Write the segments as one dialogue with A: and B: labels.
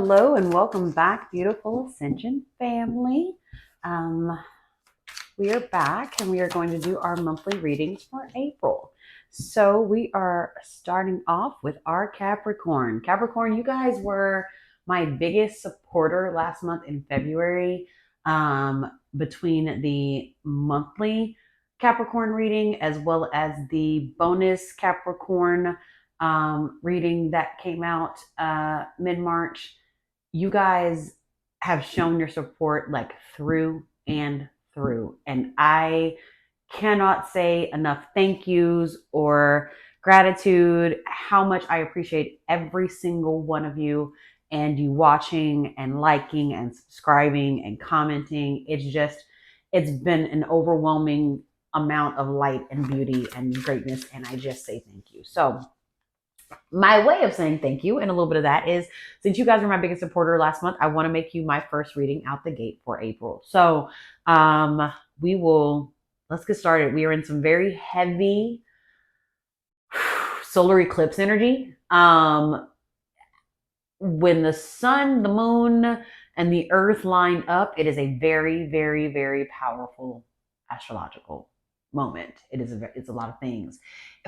A: Hello and welcome back, beautiful Ascension family. We are back and we are going to do our monthly readings for April. So we are starting off with our Capricorn. Capricorn, you guys were my biggest supporter last month in February, between the monthly Capricorn reading as well as the bonus Capricorn reading that came out mid-March. You guys have shown your support like through and through. And I cannot say enough thank yous or gratitude, how much I appreciate every single one of you and you watching and liking and subscribing and commenting. It's been an overwhelming amount of light and beauty and greatness. And I just say thank you. So, my way of saying thank you and a little bit of that is, since you guys were my biggest supporter last month, I want to make you my first reading out the gate for April. So let's get started. We are in some very heavy solar eclipse energy. When the sun, the moon, and the earth line up, it is a very, very, very powerful astrological moment. It's a lot of things.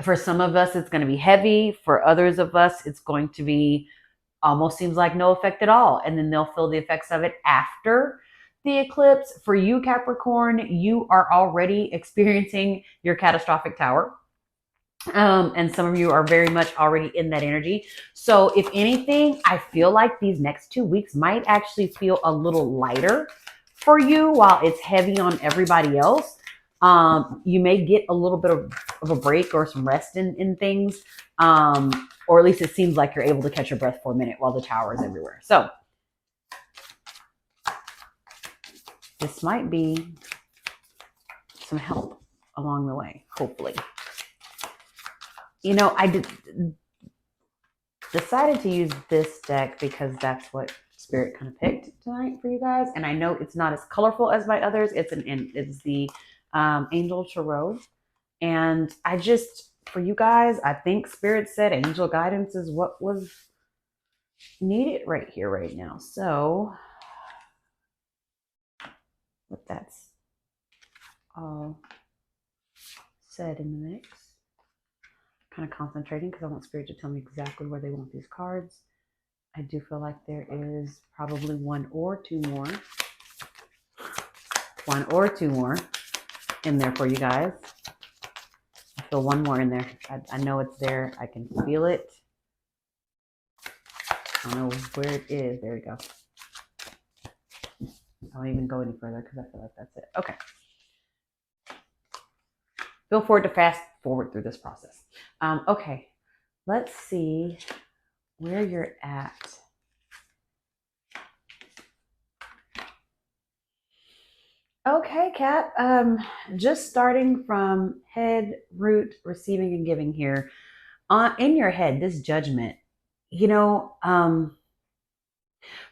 A: For some of us, it's going to be heavy. For others of us, it's going to be almost seems like no effect at all. And then they'll feel the effects of it after the eclipse. For you, Capricorn, you are already experiencing your catastrophic tower. And some of you are very much already in that energy. So if anything, I feel like these next 2 weeks might actually feel a little lighter for you while it's heavy on everybody else. You may get a little bit of a break or some rest in things. Or at least it seems like you're able to catch your breath for a minute while the tower is everywhere. So this might be some help along the way, hopefully. You know, I decided to use this deck because that's what Spirit kind of picked tonight for you guys. And I know it's not as colorful as my others. It's the Angel Tarot. And for you guys, I think Spirit said angel guidance is what was needed right here, right now. So, with that's all said in the mix, kind of concentrating because I want Spirit to tell me exactly where they want these cards. I do feel like there is probably one or two more in there for you guys. I feel one more in there. I know it's there. I can feel it. I don't know where it is. There we go. I won't even go any further because I feel like that's it. Okay. Feel forward to fast forward through this process. Okay. Let's see where you're at. Okay, Kat. Just starting from head, root, receiving, and giving here. In your head, this judgment,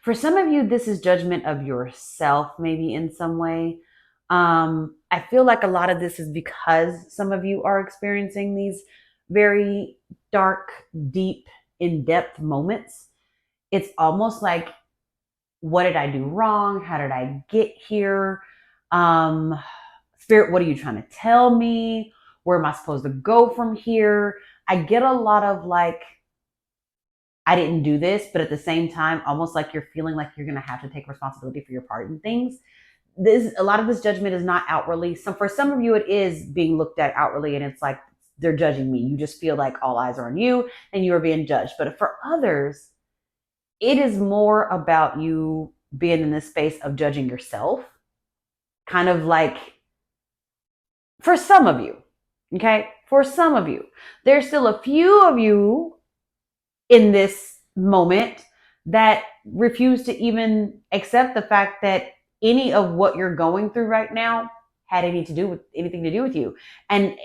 A: for some of you, this is judgment of yourself, maybe in some way. I feel like a lot of this is because some of you are experiencing these very dark, deep, in-depth moments. It's almost like, what did I do wrong? How did I get here? Spirit, what are you trying to tell me? Where am I supposed to go from here? I get a lot of like, I didn't do this, but at the same time, almost like you're feeling like you're going to have to take responsibility for your part in things. A lot of this judgment is not outwardly. For some of you, it is being looked at outwardly, and it's like they're judging me. You just feel like all eyes are on you, and you are being judged. But for others, it is more about you being in this space of judging yourself. Kind of like, for some of you, okay? For some of you, there's still a few of you in this moment that refuse to even accept the fact that any of what you're going through right now had anything to do with you. And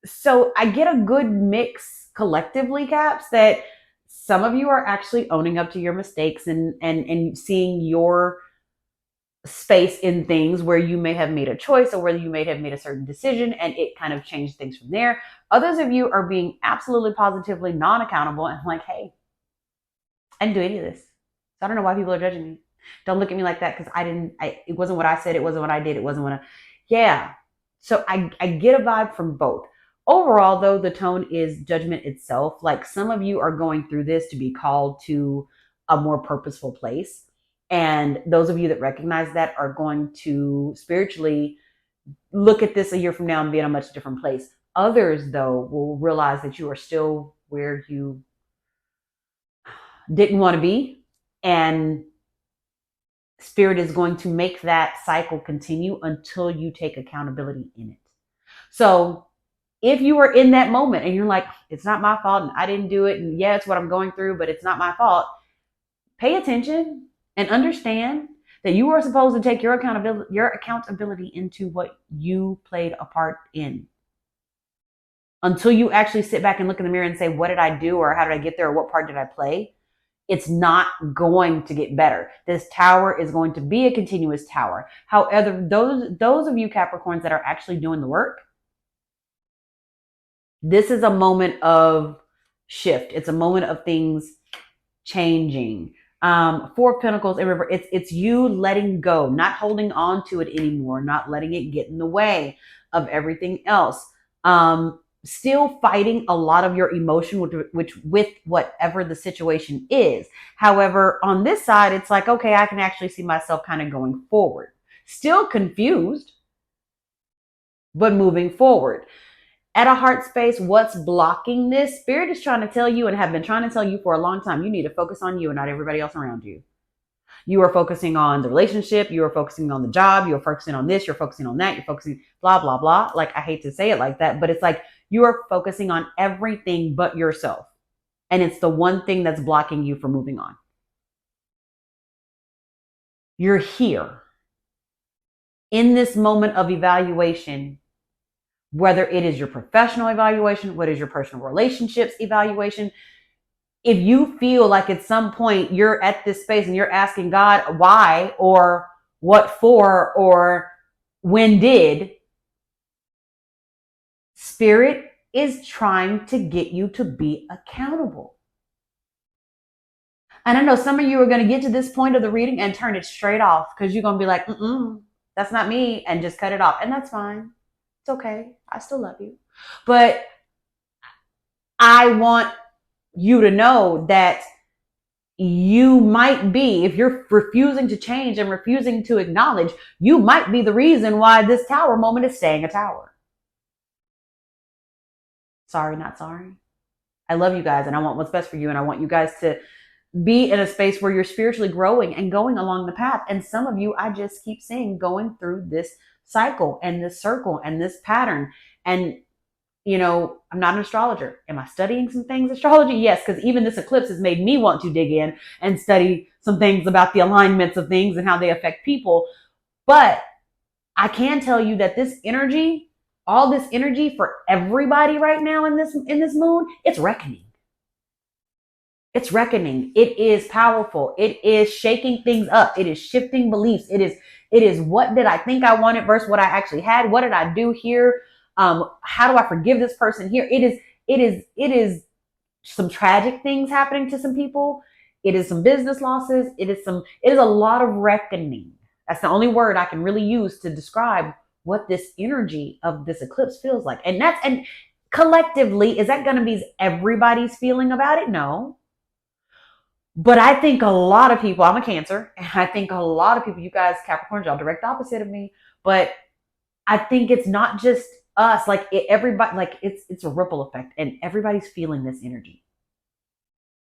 A: so I get a good mix collectively, Caps, that some of you are actually owning up to your mistakes and seeing your space in things where you may have made a choice or where you may have made a certain decision and it kind of changed things from there. Others of you are being absolutely positively non-accountable and like, hey, I didn't do any of this. So I don't know why people are judging me. Don't look at me like that because it wasn't what I said. It wasn't what I did. It wasn't what I, yeah. So I get a vibe from both. Overall, though, the tone is judgment itself. Like some of you are going through this to be called to a more purposeful place. And those of you that recognize that are going to spiritually look at this a year from now and be in a much different place. Others, though, will realize that you are still where you didn't want to be. And spirit is going to make that cycle continue until you take accountability in it. So if you are in that moment and you're like, it's not my fault and I didn't do it, and yeah, it's what I'm going through, but it's not my fault, pay attention and understand that you are supposed to take your accountability into what you played a part in. Until you actually sit back and look in the mirror and say, what did I do, or how did I get there, or what part did I play? It's not going to get better. This tower is going to be a continuous tower. However, those of you Capricorns that are actually doing the work, this is a moment of shift. It's a moment of things changing. Four of Pentacles and River. It's you letting go, not holding on to it anymore, not letting it get in the way of everything else. Still fighting a lot of your emotion with whatever the situation is. However, on this side, it's like, okay, I can actually see myself kind of going forward. Still confused, but moving forward. At a heart space, what's blocking this? Spirit is trying to tell you, and have been trying to tell you for a long time, you need to focus on you and not everybody else around you. You are focusing on the relationship. You are focusing on the job. You're focusing on this. You're focusing on that. You're focusing blah, blah, blah. Like, I hate to say it like that, but it's like you are focusing on everything but yourself. And it's the one thing that's blocking you from moving on. You're here in this moment of evaluation, whether it is your professional evaluation, what is your personal relationships evaluation. If you feel like at some point you're at this space and you're asking God why, or what for, or when did, Spirit is trying to get you to be accountable. And I know some of you are going to get to this point of the reading and turn it straight off because you're going to be like, that's not me, and just cut it off. And that's fine. It's okay. I still love you. But I want you to know that you might be, if you're refusing to change and refusing to acknowledge, you might be the reason why this tower moment is staying a tower. Sorry, not sorry. I love you guys and I want what's best for you. And I want you guys to be in a space where you're spiritually growing and going along the path. And some of you, I just keep saying, going through this cycle and this circle and this pattern. And you know, I'm not an astrologer. Am I studying some things astrology? Yes, because even this eclipse has made me want to dig in and study some things about the alignments of things and how they affect people. But I can tell you that this energy, all this energy for everybody right now in this moon, it's reckoning. It's reckoning. It is powerful. It is shaking things up. It is shifting beliefs. It is what did I think I wanted versus what I actually had? What did I do here? How do I forgive this person here? It is some tragic things happening to some people. It is some business losses. It is a lot of reckoning. That's the only word I can really use to describe what this energy of this eclipse feels like. And collectively, is that going to be everybody's feeling about it? No. But I think a lot of people, I'm a Cancer, and I think a lot of people, you guys, Capricorns, y'all direct opposite of me, but I think it's not just us, like everybody, like it's a ripple effect, and everybody's feeling this energy.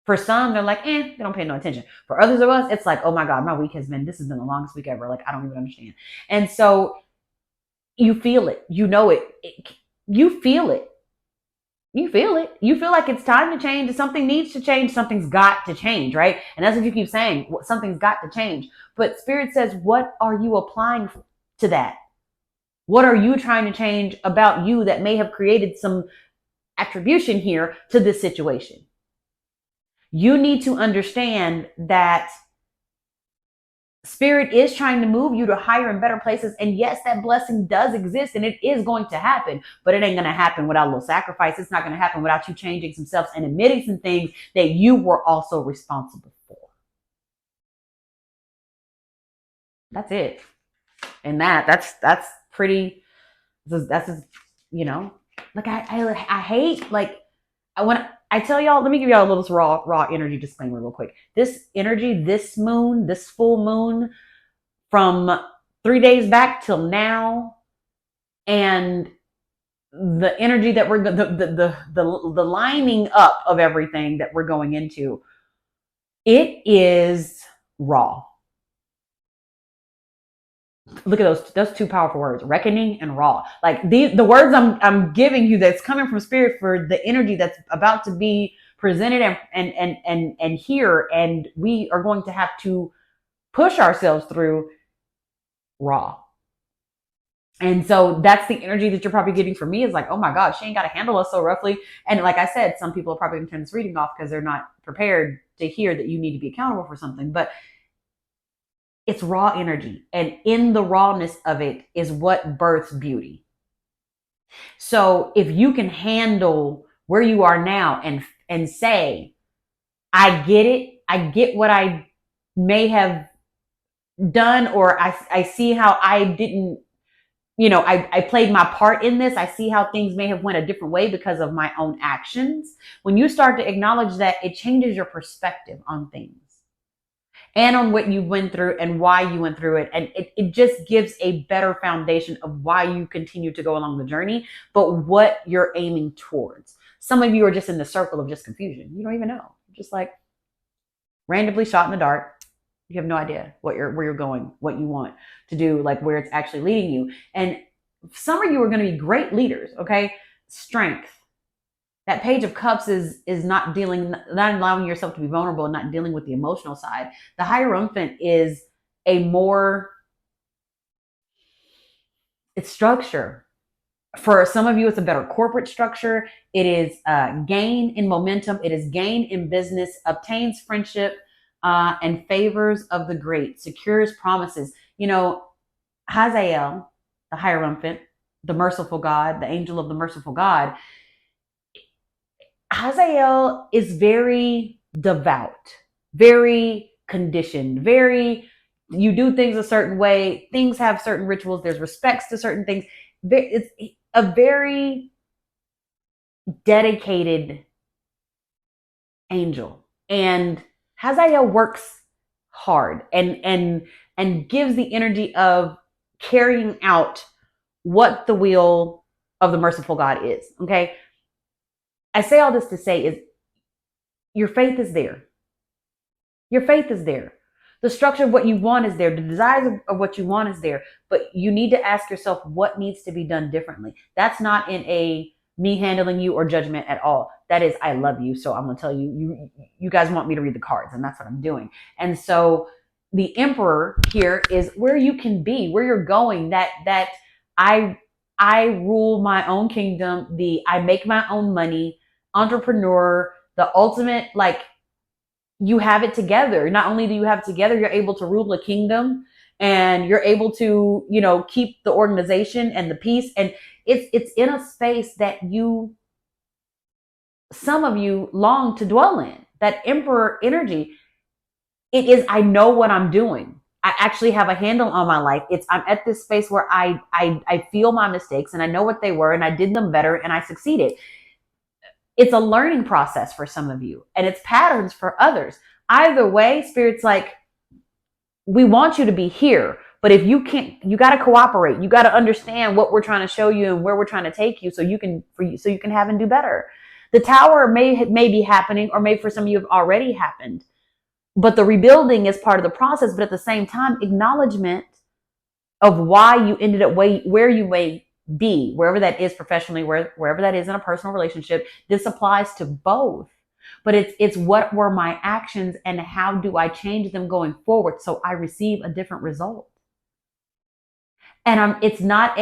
A: For some, they're like, they don't pay no attention. For others of us, it's like, oh my God, this has been the longest week ever. Like, I don't even understand. And so you feel it, you know it, you feel it. You feel it. You feel like it's time to change. Something needs to change. Something's got to change, right? And that's what you keep saying. Something's got to change. But Spirit says, what are you applying to that? What are you trying to change about you that may have created some attribution here to this situation? You need to understand that Spirit is trying to move you to higher and better places. And yes, that blessing does exist and it is going to happen, but it ain't going to happen without a little sacrifice. It's not going to happen without you changing some steps and admitting some things that you were also responsible for. That's it. And that's pretty, that's, you know, like I hate, like, when I tell y'all, let me give y'all a little raw energy disclaimer real quick. This energy, this moon, this full moon from 3 days back till now, and the energy that we're the lining up of everything that we're going into, it is raw. Look at those two powerful words, reckoning and raw. Like the words I'm giving you, that's coming from spirit for the energy that's about to be presented and here, and we are going to have to push ourselves through, raw. And so that's the energy that you're probably getting from me, is like, oh my God, she ain't got to handle us so roughly. And like I said, some people are probably going to turn this reading off because they're not prepared to hear that you need to be accountable for something. But it's raw energy. And in the rawness of it is what births beauty. So if you can handle where you are now and say, I get it, I get what I may have done, or I see how I didn't, I played my part in this. I see how things may have went a different way because of my own actions. When you start to acknowledge that, it changes your perspective on things and on what you went through and why you went through it. And it just gives a better foundation of why you continue to go along the journey, but what you're aiming towards. Some of you are just in the circle of just confusion. You don't even know. Just like randomly shot in the dark. You have no idea where you're going, what you want to do, like where it's actually leading you. And some of you are going to be great leaders. Okay. Strength. That Page of Cups is not allowing yourself to be vulnerable and not dealing with the emotional side. The Hierophant is it's structure. For some of you, it's a better corporate structure. It is gain in momentum. It is gain in business, obtains friendship, and favors of the great, secures promises. Hazael, the Hierophant, the merciful God, the angel of the merciful God, Hazael is very devout, very conditioned, you do things a certain way, things have certain rituals, there's respects to certain things. It's a very dedicated angel. And Hazael works hard and gives the energy of carrying out what the will of the merciful God is. Okay. I say all this to say is your faith is there. Your faith is there. The structure of what you want is there. The desires of what you want is there. But you need to ask yourself what needs to be done differently. That's not in a me handling you or judgment at all. That is, I love you. So I'm going to tell you, you guys want me to read the cards, and that's what I'm doing. And so the Emperor here is where you can be, where you're going, that I rule my own kingdom, I make my own money, entrepreneur, the ultimate, like, you have it together. Not only do you have it together, you're able to rule a kingdom, and you're able to, keep the organization and the peace. And it's in a space that some of you long to dwell in. That Emperor energy, it is, I know what I'm doing. I actually have a handle on my life. I'm at this space where I feel my mistakes and I know what they were and I did them better and I succeeded. It's a learning process for some of you, and it's patterns for others. Either way, Spirit's like, we want you to be here, but if you can't, you got to cooperate. You got to understand what we're trying to show you and where we're trying to take you, so you can have and do better. The Tower may be happening, or maybe for some of you have already happened, but the rebuilding is part of the process. But at the same time, acknowledgement of why you ended up where you may be, wherever that is professionally, wherever that is in a personal relationship. This applies to both, but it's what were my actions and how do I change them going forward so I receive a different result. And it's not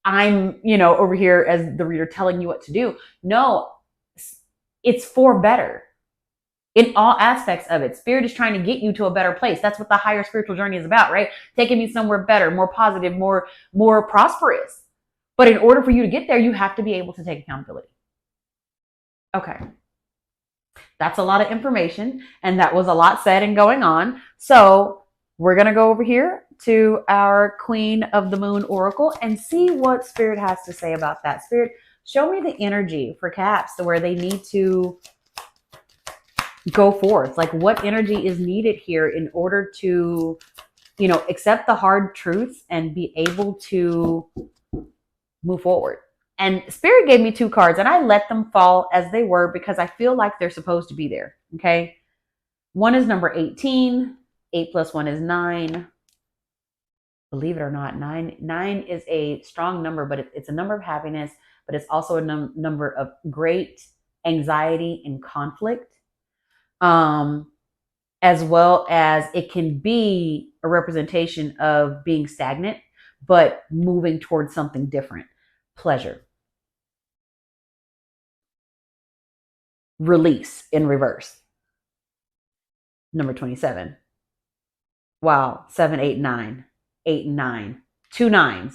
A: I'm over here as the reader telling you what to do. No, it's for better. In all aspects of it, Spirit is trying to get you to a better place. That's what the higher spiritual journey is about, right? Taking you somewhere better, more positive, more prosperous. But in order for you to get there, you have to be able to take accountability. Okay. That's a lot of information, and that was a lot said and going on. So we're going to go over here to our Queen of the Moon Oracle and see what Spirit has to say about that. Spirit, show me the energy for Caps to where they need to go forth. Like, what energy is needed here in order to, accept the hard truths and be able to move forward. And Spirit gave me 2 cards and I let them fall as they were because I feel like they're supposed to be there. Okay. One is number 18. 8 plus 1 is 9. Believe it or not, 9 is a strong number, but it's a number of happiness, but it's also a number of great anxiety and conflict. As well as it can be a representation of being stagnant, but moving towards something different. Pleasure. Release in reverse. Number 27. Wow. 7, 8, 9. 8 and 9. 2 9s.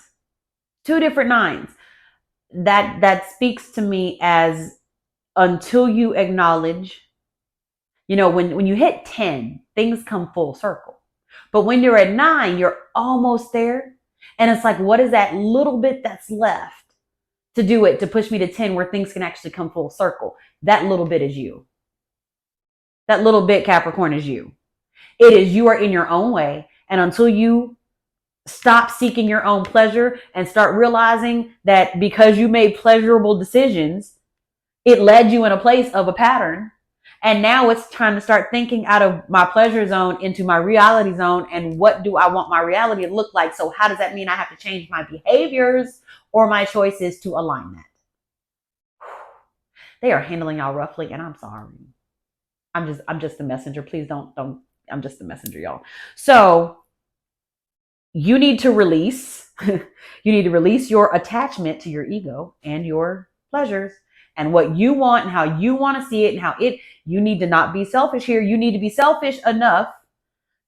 A: 2 different 9s. That speaks to me as until you acknowledge, when you hit 10, things come full circle. But when you're at 9, you're almost there. And it's like, what is that little bit that's left to do it, to push me to 10 where things can actually come full circle? That little bit is you. That little bit, Capricorn, is you. It is you are in your own way. And until you stop seeking your own pleasure and start realizing that because you made pleasurable decisions, it led you in a place of a pattern. And now it's time to start thinking out of my pleasure zone into my reality zone. And what do I want my reality to look like? So how does that mean I have to change my behaviors or my choices to align that? They are handling y'all roughly, and I'm sorry. I'm just the messenger. Please don't, I'm just the messenger, y'all. So you need to release, you need to release your attachment to your ego and your pleasures and what you want and how you want to see it and you need to not be selfish here. You need to be selfish enough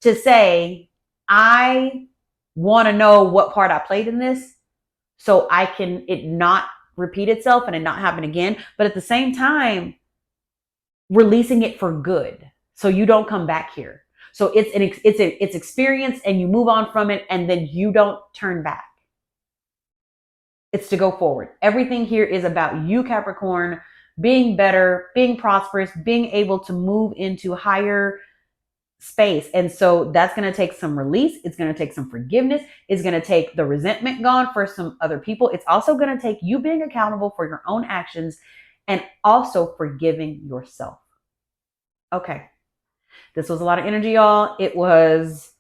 A: to say, I want to know what part I played in this so it not repeat itself and it not happen again. But at the same time, releasing it for good. So you don't come back here. So it's experience and you move on from it and then you don't turn back. It's to go forward. Everything here is about you, Capricorn, being better, being prosperous, being able to move into higher space. And so that's going to take some release. It's going to take some forgiveness. It's going to take the resentment gone for some other people. It's also going to take you being accountable for your own actions and also forgiving yourself. Okay. This was a lot of energy, y'all. It was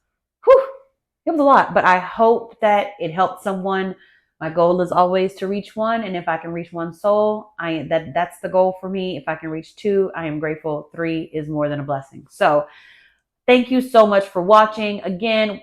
A: a lot, but I hope that it helped someone. My goal is always to reach one. And if I can reach one soul, that's the goal for me. If I can reach 2, I am grateful. 3 is more than a blessing. So thank you so much for watching. Again,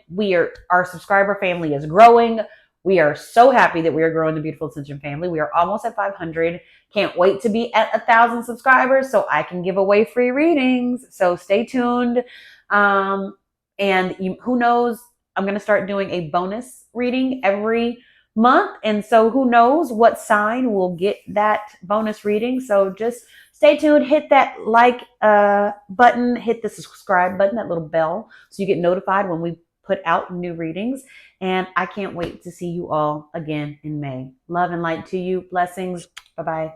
A: our subscriber family is growing. We are so happy that we are growing the Beautiful Ascension family. We are almost at 500. Can't wait to be at 1,000 subscribers so I can give away free readings. So stay tuned. Who knows, I'm going to start doing a bonus reading every month. And so who knows what sign will get that bonus reading. So just stay tuned, hit that like button, hit the subscribe button, that little bell, so you get notified when we put out new readings. And I can't wait to see you all again in May. Love and light to you. Blessings. Bye-bye.